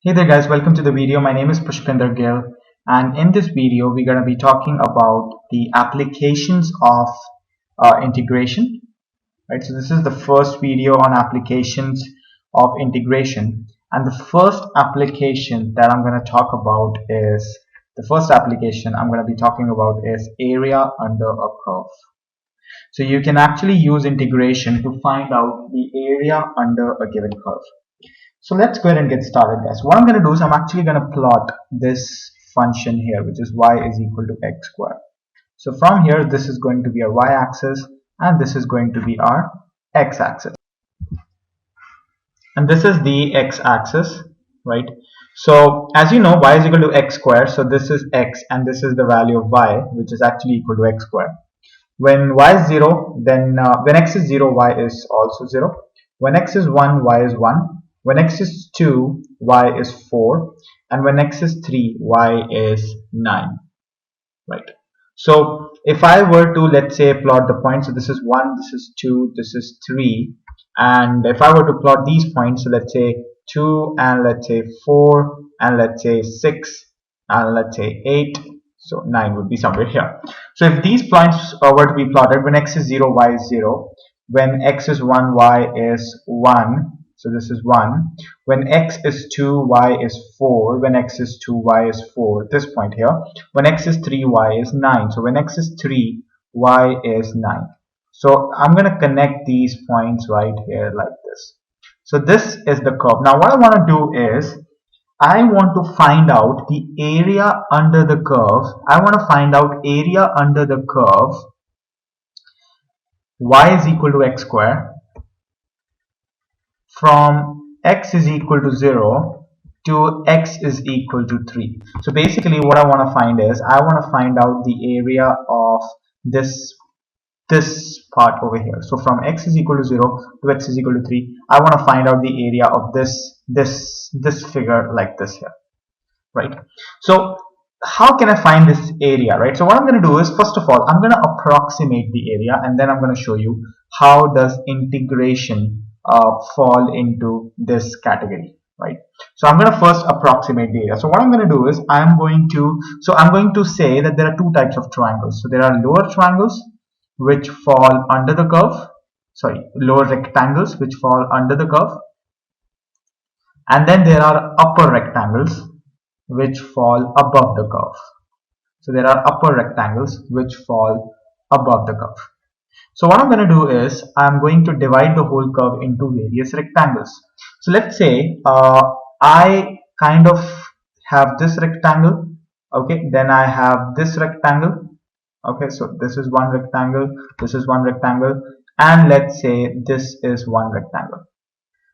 Hey there guys, welcome to the video. My name is Pushpinder Gill, and in this video we're going to be talking about the applications of integration. Right, so this is the first video on applications of integration, and the first application that I'm going to talk about is area under a curve. So you can actually use integration to find out the area under a given curve. So let's go ahead and get started, guys. What I'm going to do is I'm actually going to plot this function here, which is y is equal to x squared. So from here, this is going to be our y-axis, and this is going to be our x-axis. And this is the x-axis, right? So as you know, y is equal to x squared. So this is x, and this is the value of y, which is actually equal to x squared. When y is 0, then when x is 0, y is also 0. When x is 1, y is 1. When x is 2, y is 4, and when x is 3, y is 9, right? So if I were to, let's say, plot the points, so this is 1, this is 2, this is 3, and if I were to plot these points, so let's say 2, and let's say 4, and let's say 6, and let's say 8, so 9 would be somewhere here. So if these points were to be plotted, when x is 0, y is 0, when x is 1, y is 1, so this is 1. When x is 2, y is 4. When x is 2, y is 4. This point here. When x is 3, y is 9. So when x is 3, y is 9. So I'm going to connect these points right here like this. So this is the curve. Now what I want to do is I want to find out the area under the curve. I want to find out area under the curve y is equal to x squared from x is equal to 0 to x is equal to 3. So basically what I want to find is I want to find out the area of this part over here. So from x is equal to 0 to x is equal to 3, I want to find out the area of this figure like this here, right? So how can I find this area, right? So what I'm going to do is, first of all, I'm going to approximate the area, and then I'm going to show you how does integration fall into this category, right? So I'm going to first approximate the area. So what I'm going to do is I'm going to say that there are two types of triangles. So there are lower triangles which fall under the curve, lower rectangles which fall under the curve, and then there are upper rectangles which fall above the curve. So there are upper rectangles which fall above the curve. So what I'm going to do is I'm going to divide the whole curve into various rectangles. So let's say I kind of have this rectangle, okay, then I have this rectangle, okay, so this is one rectangle, this is one rectangle, and let's say this is one rectangle.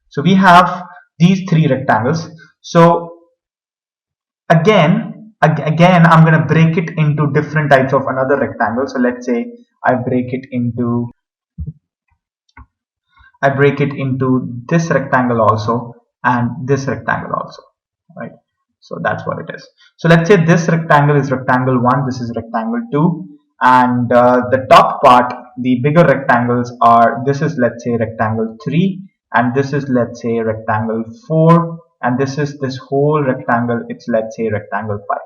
So we have these three rectangles. So again I'm going to break it into different types of another rectangle. So let's say I break it into this rectangle also and this rectangle also, right? So that's what it is. So let's say this rectangle is rectangle 1, this is rectangle 2, and the top part, the bigger rectangles are, this is, let's say, rectangle 3, and this is, let's say, rectangle 4, and this is this whole rectangle, it's, let's say, rectangle 5.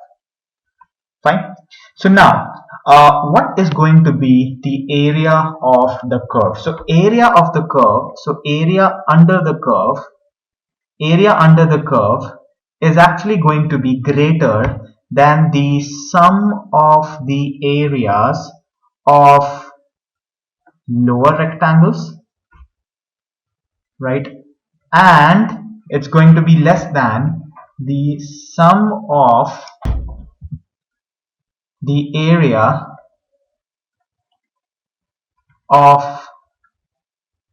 Fine. So now what is going to be the area of the curve? So area of the curve, so area under the curve is actually going to be greater than the sum of the areas of lower rectangles, right? And it's going to be less than the sum of the area of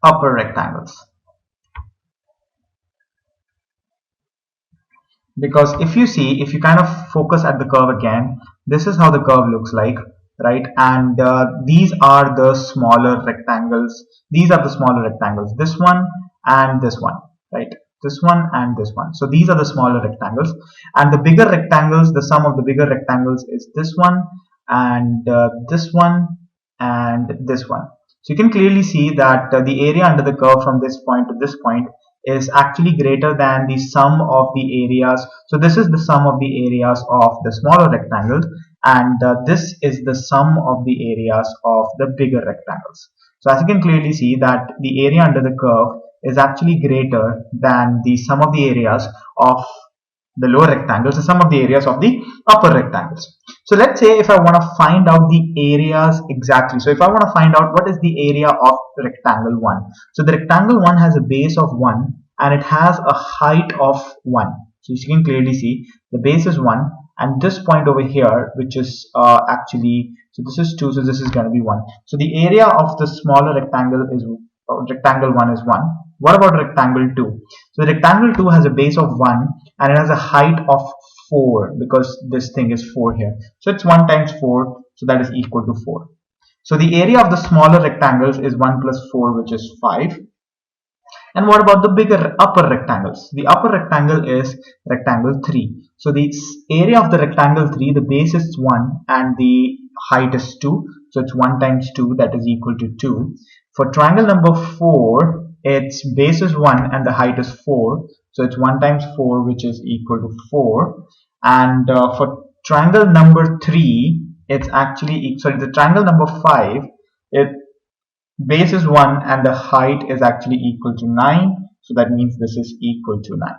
upper rectangles. Because if you kind of focus at the curve again, this is how the curve looks like, right? And these are the smaller rectangles. These are the smaller rectangles, this one and this one, right? This one and this one. So these are the smaller rectangles, and the bigger rectangles, the sum of the bigger rectangles is this one and this one and this one. So you can clearly see that the area under the curve from this point to this point is actually greater than the sum of the areas. So this is the sum of the areas of the smaller rectangles, and this is the sum of the areas of the bigger rectangles. So as you can clearly see that the area under the curve is actually greater than the sum of the areas of the lower rectangles, the sum of the areas of the upper rectangles. So let's say if I want to find out the areas exactly. So if I want to find out what is the area of rectangle 1. So the rectangle 1 has a base of 1 and it has a height of 1. So you can clearly see the base is 1 and this point over here, which is actually, so this is 2, so this is going to be 1. So the area of the smaller rectangle is rectangle 1 is 1. What about rectangle 2? So rectangle 2 has a base of 1 and it has a height of 4 because this thing is 4 here. So it's 1 times 4, so that is equal to 4. So the area of the smaller rectangles is 1 plus 4, which is 5. And what about the bigger upper rectangles? The upper rectangle is rectangle 3. So the area of the rectangle 3, the base is 1 and the height is 2. So it's 1 times 2, that is equal to 2. For triangle number 4, its base is 1 and the height is 4. So it's 1 times 4, which is equal to 4. And for triangle number 3, it's actually, sorry, the triangle number 5, its base is 1 and the height is actually equal to 9. So that means this is equal to 9.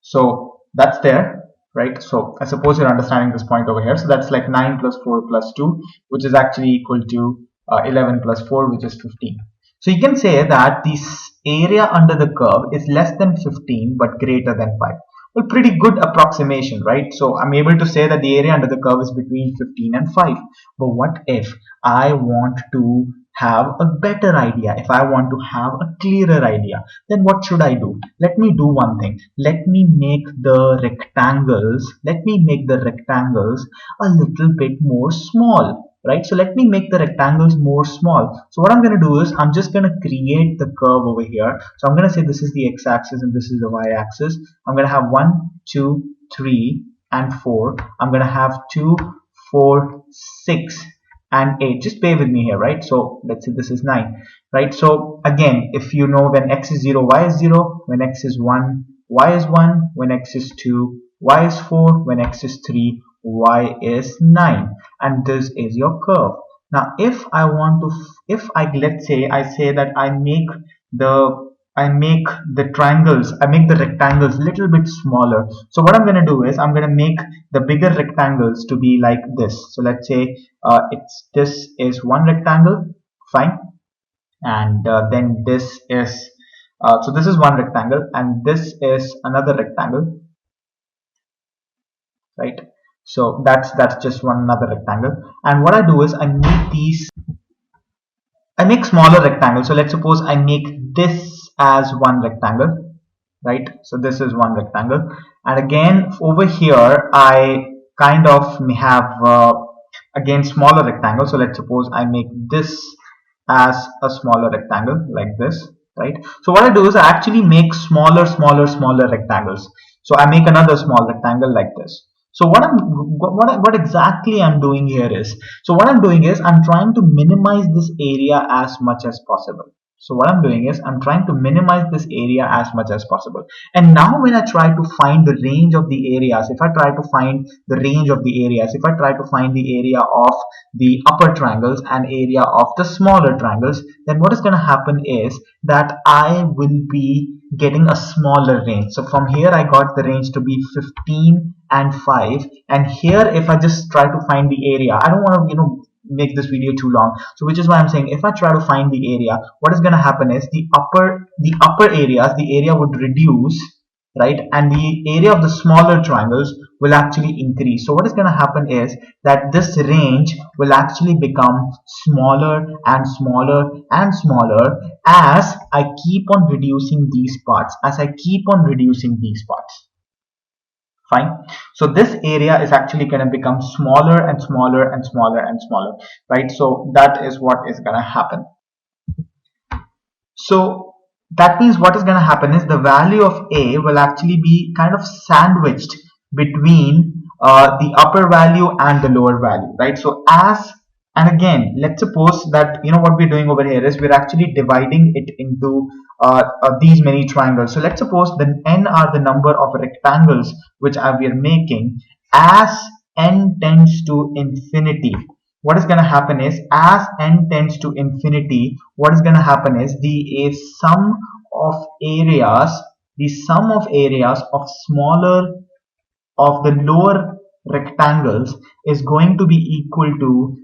So that's there, right? So I suppose you're understanding this point over here. So that's like 9 plus 4 plus 2, which is actually equal to 11 plus 4, which is 15. So you can say that this area under the curve is less than 15 but greater than 5. Well, pretty good approximation, right? So I'm able to say that the area under the curve is between 15 and 5. But what if I want to have a better idea? If I want to have a clearer idea, then what should I do? Let me do one thing. Let me make the rectangles a little bit more small. Right, so let me make the rectangles more small. So what I'm going to do is I'm just going to create the curve over here. So I'm going to say this is the x-axis and this is the y-axis. I'm going to have 1, 2, 3 and 4. I'm going to have 2, 4, 6 and 8. Just bear with me here, right? So let's say this is 9, right? So again, if you know when x is 0, y is 0, when x is 1, y is 1, when x is 2, y is 4, when x is 3, y is 9, and this is your curve. Now if I want to, let's say I say that I make the rectangles a little bit smaller. So what I'm going to do is I'm going to make the bigger rectangles to be like this. So let's say this is one rectangle, fine, and then this is so this is one rectangle and this is another rectangle, right? So that's just one another rectangle. And what I do is I make smaller rectangles. So let's suppose I make this as one rectangle, right? So this is one rectangle, and again over here I kind of have again smaller rectangles. So let's suppose I make this as a smaller rectangle like this, right? So what I do is I actually make smaller rectangles. So I make another small rectangle like this. So what exactly I'm doing here is, so what I'm doing is I'm trying to minimize this area as much as possible. So what I'm doing is I'm trying to minimize this area as much as possible. And now when I try to find the range of the areas, if I try to find the range of the areas, if I try to find the area of the upper triangles and area of the smaller triangles, then what is going to happen is that I will be getting a smaller range. So from here I got the range to be 15 and 5, and here if I just try to find the area, I don't want to make this video too long, so which is why I'm saying if I try to find the area, what is going to happen is the upper areas, the area would reduce, right, and the area of the smaller triangles will actually increase. So what is going to happen is that this range will actually become smaller and smaller and smaller as I keep on reducing these parts, fine. So this area is actually going to become smaller and smaller and smaller and smaller, right? So that is what is going to happen. So that means what is going to happen is the value of A will actually be kind of sandwiched between the upper value and the lower value, right? So as And again, let's suppose that, what we're doing over here is we're actually dividing it into these many triangles. So let's suppose the n are the number of rectangles which we are making. As n tends to infinity, what is going to happen is, as n tends to infinity, what is going to happen is the sum of areas, of smaller, of the lower rectangles is going to be equal to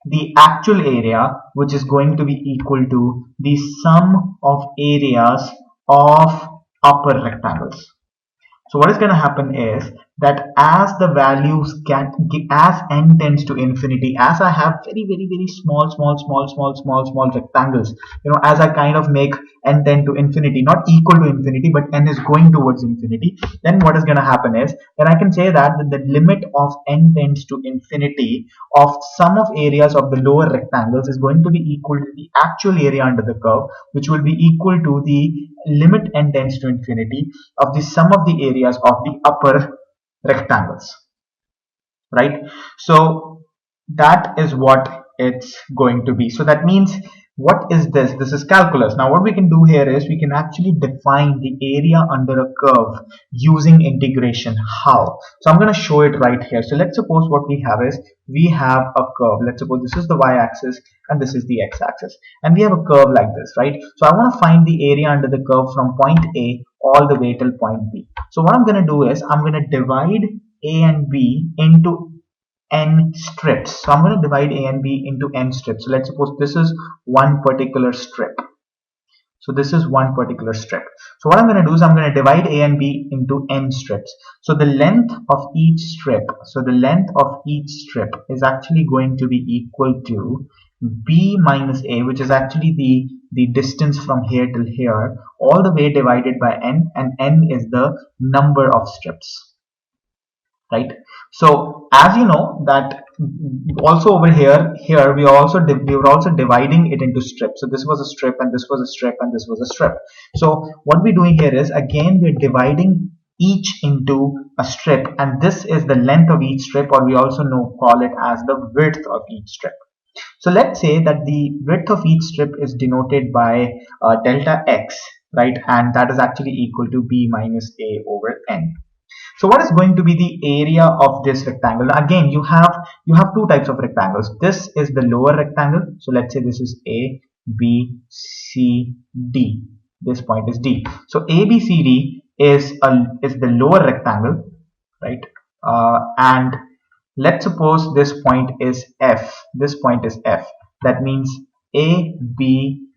the actual area, which is going to be equal to the sum of areas of upper rectangles. So what is going to happen is that as the values as n tends to infinity, as I have very small rectangles, as I kind of make n tend to infinity, not equal to infinity, but n is going towards infinity, then what is going to happen is, then I can say that the limit of n tends to infinity of sum of areas of the lower rectangles is going to be equal to the actual area under the curve, which will be equal to the limit n tends to infinity of the sum of the areas of the upper rectangles, right? So that is what it's going to be. So that means, what is this? This is calculus. Now what we can do here is we can actually define the area under a curve using integration. How? So I'm going to show it right here. So let's suppose what we have is, we have a curve. Let's suppose this is the y-axis and this is the x-axis, and we have a curve like this, right? So I want to find the area under the curve from point A all the way till point B. So what I'm going to do is, I'm going to divide A and B into n strips. So I'm going to divide A and B into n strips. So let's suppose this is one particular strip. So this is one particular strip. So what I'm going to do is, I'm going to divide A and B into n strips. So the length of each strip, is actually going to be equal to B minus A, which is actually the distance from here till here, all the way divided by n, and n is the number of strips, right? So as you know that also over here we were also dividing it into strips. So this was a strip, and this was a strip, and this was a strip. So what we're doing here is, again, we're dividing each into a strip, and this is the length of each strip, or we also call it as the width of each strip. So let's say that the width of each strip is denoted by delta x, right? And that is actually equal to B minus A over n. So what is going to be the area of this rectangle? Again, you have two types of rectangles. This is the lower rectangle. So let's say this is A, B, C, D. This point is D. So A, B, C, D is the lower rectangle, right? And let's suppose this point is F. This point is F. That means A, B,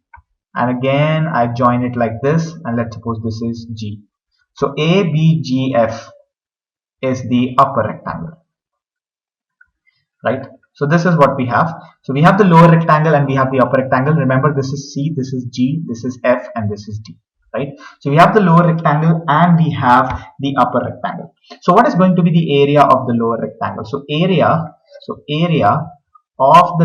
and again I join it like this, and let's suppose this is G. So A, B, G, F is the upper rectangle, right? So this is what we have. So we have the lower rectangle and we have the upper rectangle. Remember, this is C, this is G, this is F, and this is D, right? So we have the lower rectangle and we have the upper rectangle. So what is going to be the area of the lower rectangle? So area of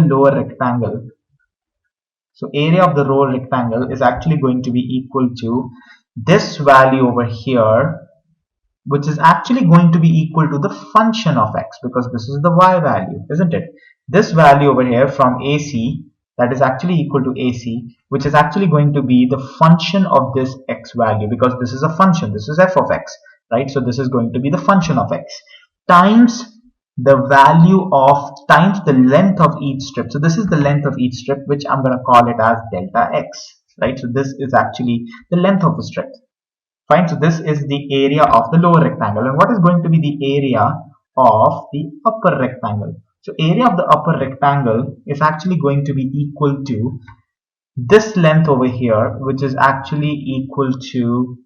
the lower rectangle, is actually going to be equal to this value over here, which is actually going to be equal to the function of x, because this is the y value, isn't it? This value over here from AC, that is actually equal to AC, which is actually going to be the function of this x value, because this is a function, this is f of x, right? So this is going to be the function of x times the value of, times the length of each strip. So this is the length of each strip, which I'm going to call it as delta x, right? So this is actually the length of the strip. Fine, so this is the area of the lower rectangle. And what is going to be the area of the upper rectangle? So area of the upper rectangle is actually going to be equal to this length over here, which is actually equal to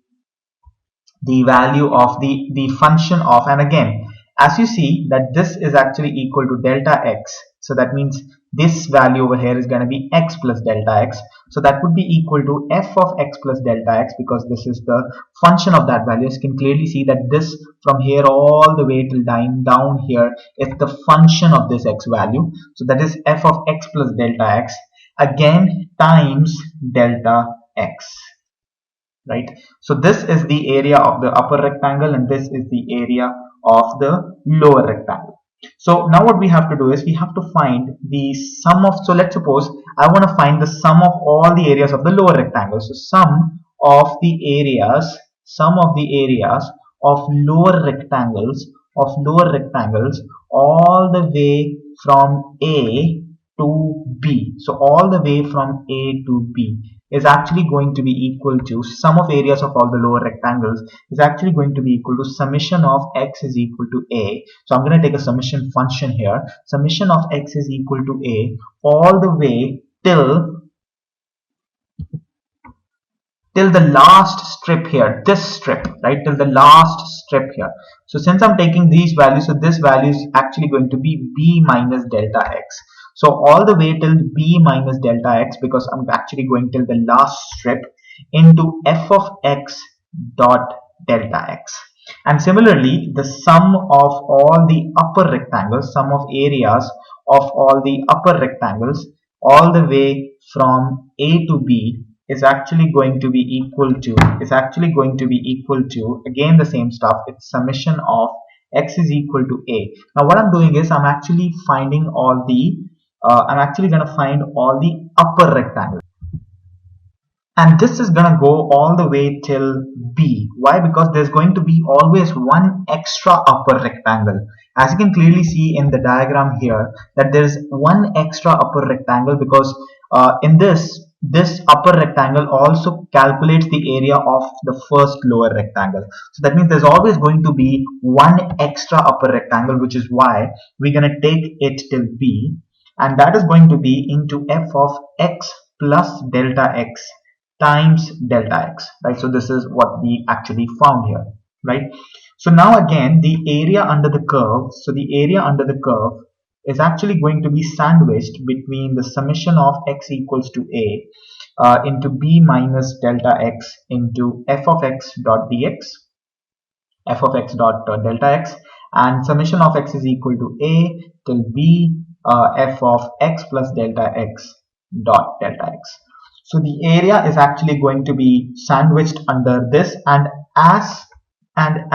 the value of the function of, and again, as you see that this is actually equal to delta x. So that means this value over here is going to be x plus delta x. So that would be equal to f of x plus delta x, because this is the function of that value. You can clearly see that this from here all the way till down here is the function of this x value. So that is f of x plus delta x, again times delta x, right? So this is the area of the upper rectangle and this is the area of the lower rectangle. So now what we have to do is we have to find the sum of, so let's suppose I want to find the sum of all the areas of the lower rectangle. So sum of the areas of lower rectangles all the way from A to B. So all the way from A to B is actually going to be equal to sum of areas of all the lower rectangles is actually going to be equal to summation of x is equal to A. So I'm going to take a summation function here. Summation of x is equal to A all the way till the last strip here, this strip, right, till the last strip here. So since I'm taking these values, so this value is actually going to be b minus delta x. So all the way till b minus delta x, because I'm actually going till the last strip, into f of x dot delta x. And similarly, the sum of all the upper rectangles, sum of areas of all the upper rectangles all the way from A to B is actually going to be equal to again the same stuff. It's summation of x is equal to A. Now what I'm doing is I'm actually going to find all the upper rectangles, and this is going to go all the way till B. Why? Because there's going to be always one extra upper rectangle. As you can clearly see in the diagram here, that there is one extra upper rectangle, because in this upper rectangle also calculates the area of the first lower rectangle. So that means there's always going to be one extra upper rectangle, which is why we're going to take it till B, and that is going to be into f of x plus delta x times delta x, right? So this is what we actually found here, right? So now again the area under the curve, is actually going to be sandwiched between the summation of x equals to A into b minus delta x into f of x dot dx, f of x dot delta x, and summation of x is equal to A till b f of x plus delta x dot delta x. So the area is actually going to be sandwiched under this, and as n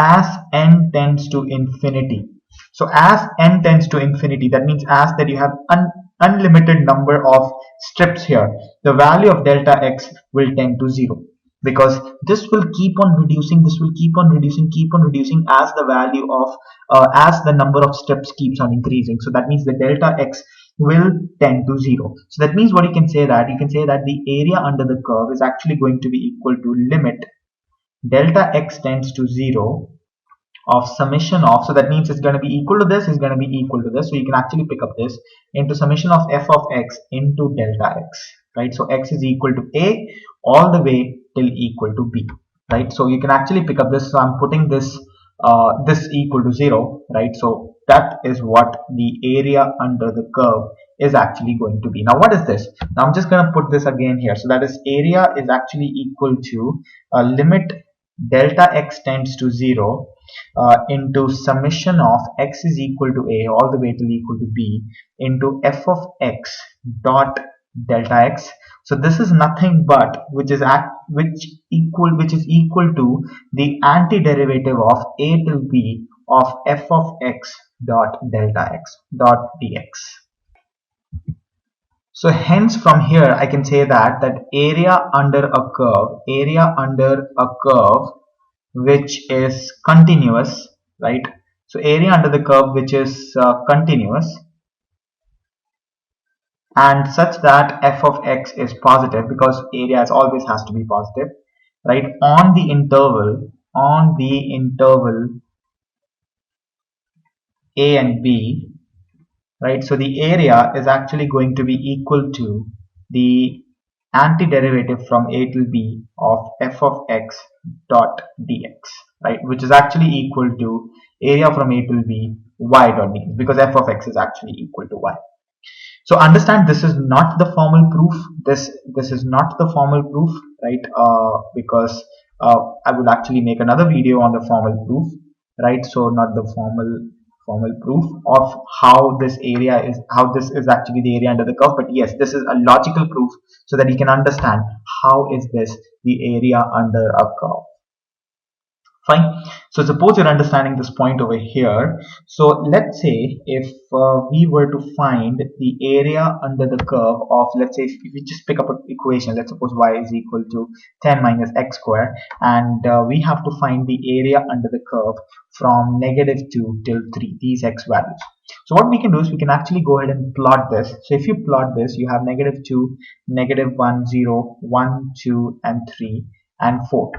tends to infinity. So as n tends to infinity, that means as that you have unlimited number of strips here, the value of delta x will tend to 0, because this will keep on reducing, keep on reducing as the value of as the number of strips keeps on increasing. So that means the delta x will tend to 0. So that means what you can say that the area under the curve is actually going to be equal to limit delta x tends to 0 of summation of, so that means it's going to be equal to this, is going to be equal to this. So you can actually pick up this into summation of f of x into delta x, right? So x is equal to A all the way till equal to B, right? So you can actually pick up this. So I'm putting this this equal to 0, right? So that is what the area under the curve is actually going to be. Now what is this? Now I'm just going to put this again here. So that is area is actually equal to limit delta x tends to 0 into summation of x is equal to A all the way till equal to B into f of x dot delta x. So this is nothing but which is equal to the antiderivative of A till B of f of x dot delta x dot dx. So hence from here I can say that area under a curve which is continuous, right? So area under the curve which is continuous and such that f of x is positive, because area always has to be positive, right? On the interval a and b, right? So the area is actually going to be equal to the antiderivative from A to B of f of x dot dx, right? Which is actually equal to area from A to B y dot dx, because f of x is actually equal to y. So understand this is not the formal proof. This is not the formal proof, right? Because I will actually make another video on the formal proof, right? So not the formal proof of how this is actually the area under the curve, but yes, this is a logical proof so that you can understand how is this the area under a curve. Fine. So suppose you're understanding this point over here. So let's say if we were to find the area under the curve of, let's say if we just pick up an equation, let's suppose y is equal to 10 minus x square, and we have to find the area under the curve from -2 till 3, these x values. So what we can do is we can actually go ahead and plot this. So if you plot this, you have -2, -1, 0, 1, 2, and 3, and 4.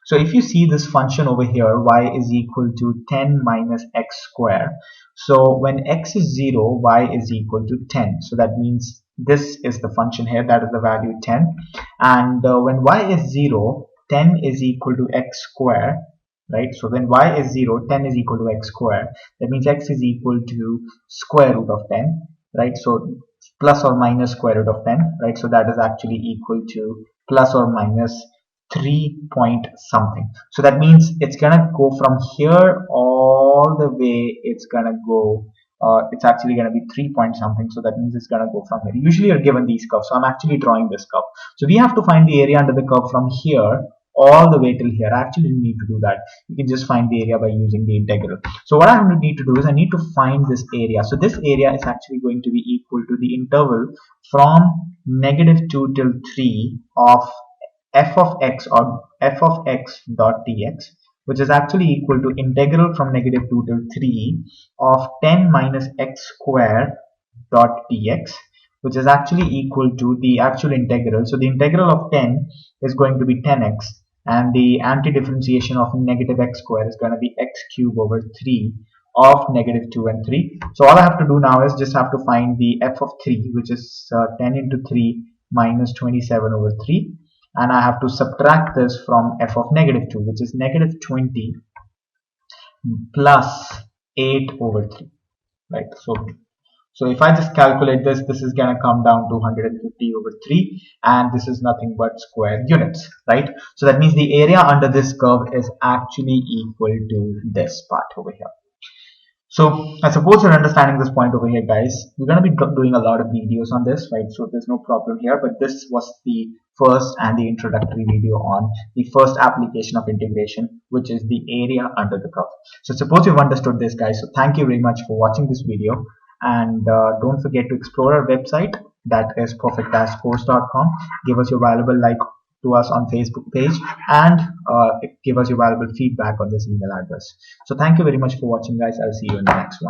So if you see this function over here, y is equal to 10 minus x square. So when x is 0, y is equal to 10. So that means this is the function here, that is the value 10. And when y is 0, 10 is equal to x square, right? So when y is 0, 10 is equal to x square. That means x is equal to square root of 10, right? So plus or minus square root of 10, right? So that is actually equal to plus or minus 3 point something. So that means it's gonna go from here all the way, it's gonna go it's actually going to be 3 point something. So that means it's going to go from here. Usually you're given these curves, so I'm actually drawing this curve. So we have to find the area under the curve from here all the way till here. I actually need to do that. You can just find the area by using the integral. So what I need to do is I need to find this area. So this area is actually going to be equal to the interval from -2 till 3 of f of x or f of x dot dx, which is actually equal to integral from -2 till 3 of 10 minus x square dot dx, which is actually equal to the actual integral. So the integral of 10 is going to be 10x, and the anti-differentiation of negative x square is going to be x cube over 3 of -2 and 3. So all I have to do now is just have to find the f of 3, which is 10 into 3 minus 27 over 3. And I have to subtract this from f of -2, which is -20 plus 8 over 3, right? So if I just calculate this, this is going to come down to 150 over 3, and this is nothing but square units, right? So that means the area under this curve is actually equal to this part over here. So I suppose you're understanding this point over here, guys. We're going to be doing a lot of videos on this, right? So there's no problem here, but this was the first and the introductory video on the first application of integration, which is the area under the curve. So suppose you've understood this, guys. So thank you very much for watching this video, and don't forget to explore our website, that is perfect-course.com. Give us your valuable like to us on Facebook page, and give us your valuable feedback on this email address. So thank you very much for watching, guys. I'll see you in the next one.